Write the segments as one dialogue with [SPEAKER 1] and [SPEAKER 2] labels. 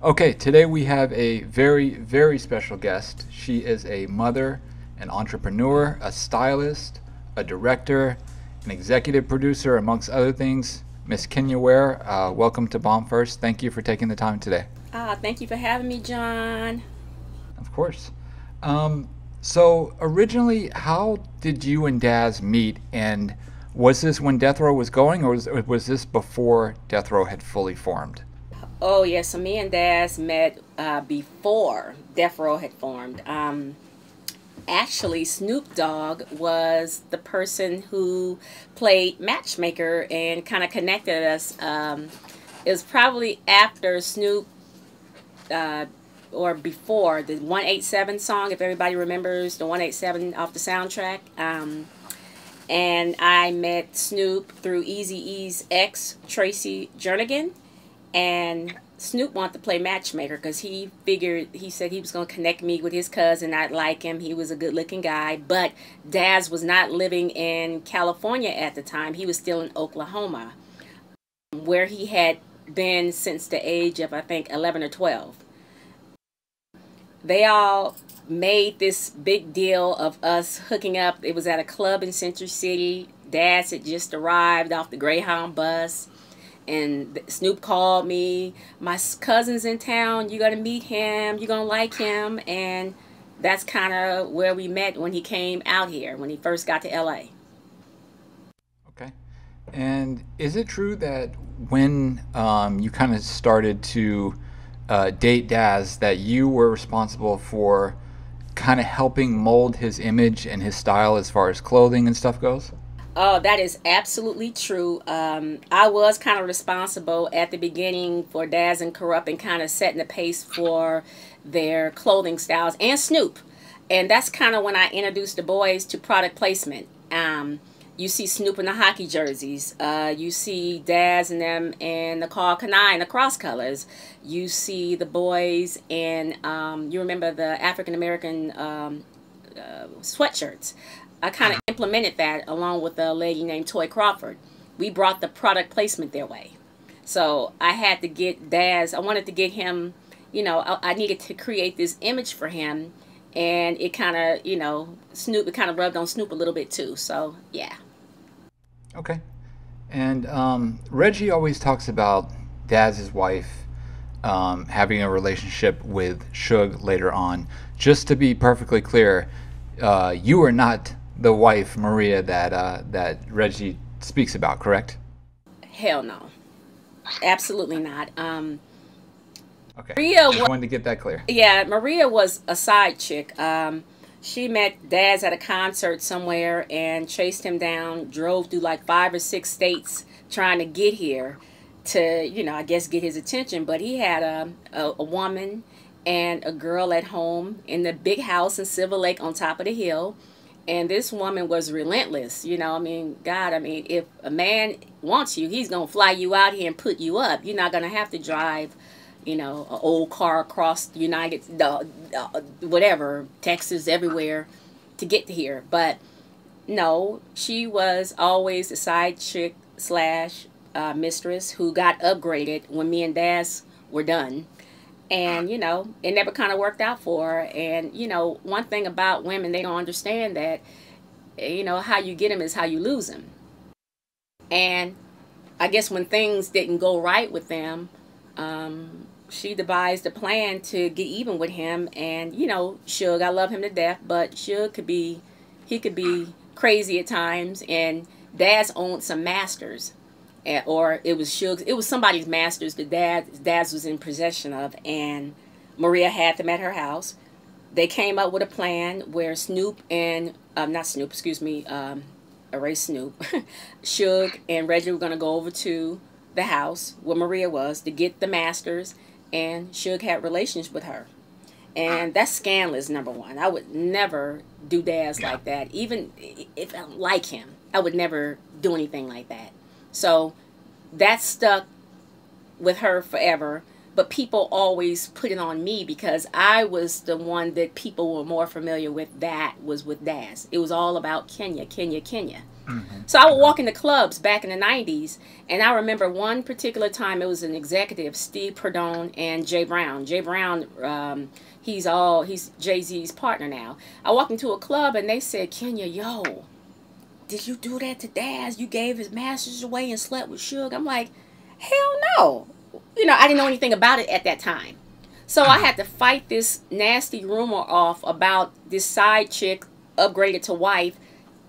[SPEAKER 1] Okay, today we have a very, very special guest. She is a mother, an entrepreneur, a stylist, a director, an executive producer, amongst other things. Miss Kenya Ware, welcome to Bomb First. Thank you for taking the time today.
[SPEAKER 2] Thank you for having me, John.
[SPEAKER 1] Of course. Um, so, originally, how did you and Daz meet? And was this when Death Row was going, or was this before Death Row had fully formed?
[SPEAKER 2] Oh, yes, so me and Daz met before Death Row had formed. Actually, Snoop Dogg was the person who played matchmaker and kind of connected us. It was probably after Snoop uh, or before the 187 song, if everybody remembers the 187 off the soundtrack. And I met Snoop through Easy E's ex, Tracy Jernigan. And Snoop wanted to play matchmaker because he said he was going to connect me with his cousin. I'd like him. He was a good looking guy. But Daz was not living in California at the time. He was still in Oklahoma, where he had been since the age of, I think, 11 or 12. They all made this big deal of us hooking up. It was at a club in Century City. Daz had just arrived off the Greyhound bus. And Snoop called me. My cousin's in town. You got to meet him. You're going to like him. And that's kind of where we met when he came out here, when he first got to LA.
[SPEAKER 1] Okay. And is it true that when you kind of started to date Daz, that you were responsible for kind of helping mold his image and his style as far as clothing and stuff goes?
[SPEAKER 2] Oh, that is absolutely true. I was kind of responsible at the beginning for Daz and Corrupt and kind of setting the pace for their clothing styles and Snoop. And that's kind of when I introduced the boys to product placement. You see Snoop in the hockey jerseys. You see Daz and them in the Carl Kanai and the cross colors. You see the boys in, you remember the African American sweatshirts. I kind of implemented that along with a lady named Toy Crawford. We brought the product placement their way. So I had to get Daz, I wanted to get him, I needed to create this image for him. And it kind of, Snoop, it kind of rubbed on Snoop a little bit too. So, yeah.
[SPEAKER 1] Okay. And Reggie always talks about Daz's wife having a relationship with Suge later on. Just to be perfectly clear, you are not the wife Maria that Reggie speaks about, correct?
[SPEAKER 2] Hell no. Absolutely not.
[SPEAKER 1] Okay.
[SPEAKER 2] Maria
[SPEAKER 1] Just
[SPEAKER 2] was,
[SPEAKER 1] wanted to get that clear.
[SPEAKER 2] yeah, Maria was a side chick. She met Daz at a concert somewhere and chased him down, drove through like 5 or 6 states trying to get here to, I guess get his attention. But he had a woman and a girl at home in the big house in Silver Lake on top of the hill. And this woman was relentless. God, if a man wants you, he's going to fly you out here and put you up. You're not going to have to drive, an old car across the whatever, Texas, everywhere to get to here. But no, she was always a side chick slash mistress who got upgraded when me and Daz were done. And, it never kind of worked out for her. And, one thing about women, they don't understand that, how you get them is how you lose them. And I guess when things didn't go right with them, she devised a plan to get even with him. And, Suge, I love him to death, but Suge he could be crazy at times. And Daz owned some masters. Or it was Suge's, it was somebody's masters that Daz was in possession of, and Maria had them at her house. They came up with a plan where Snoop and, not Snoop, excuse me, erase Snoop, Suge and Reggie were going to go over to the house where Maria was to get the masters, and Suge had relations with her. And that's scandalous, number one. I would never do Daz like that. Even if I like him, I would never do anything like that. So that stuck with her forever. But people always put it on me because I was the one that people were more familiar with that was with Daz. It was all about Kenya, Kenya, Kenya. So I would walk in the clubs back in the 90s, and I remember one particular time it was an executive, Steve Perdone and Jay Brown. Jay Brown, he's Jay-Z's partner now. I walked into a club and they said, Kenya, yo, did you do that to Dazz? You gave his masters away and slept with Suge? I'm like, hell no. I didn't know anything about it at that time. So I had to fight this nasty rumor off about this side chick upgraded to wife,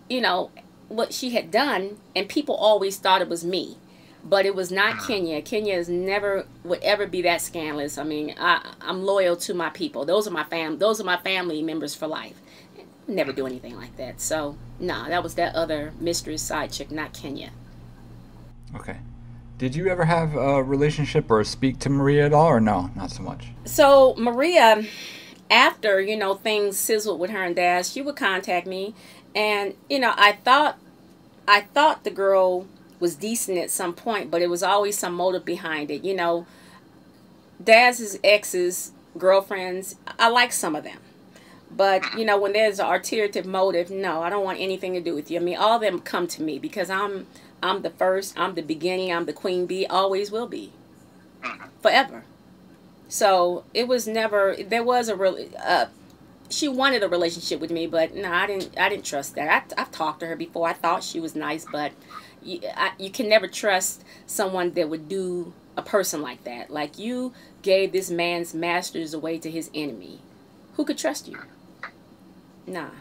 [SPEAKER 2] you know, what she had done, and people always thought it was me. But it was not Kenya. Kenya is never would ever be that scandalous. I mean, I'm loyal to my people. Those are my family members for life. Never do anything like that. So, nah, that was that other mistress side chick, not Kenya.
[SPEAKER 1] Okay. Did you ever have a relationship or speak to Maria at all, or no, not so much?
[SPEAKER 2] So Maria, after things sizzled with her and Daz, she would contact me, and I thought the girl was decent at some point, but it was always some motive behind it. Daz's exes, girlfriends, I like some of them. But, when there's an ulterior motive, no, I don't want anything to do with you. I mean, all of them come to me because I'm the first, I'm the beginning, I'm the queen bee, always will be. Forever. So, it was never, there was a real, she wanted a relationship with me, but no, I didn't trust that. I've talked to her before. I thought she was nice, but you can never trust someone that would do a person like that. Like, you gave this man's masters away to his enemy. Who could trust you? Nah,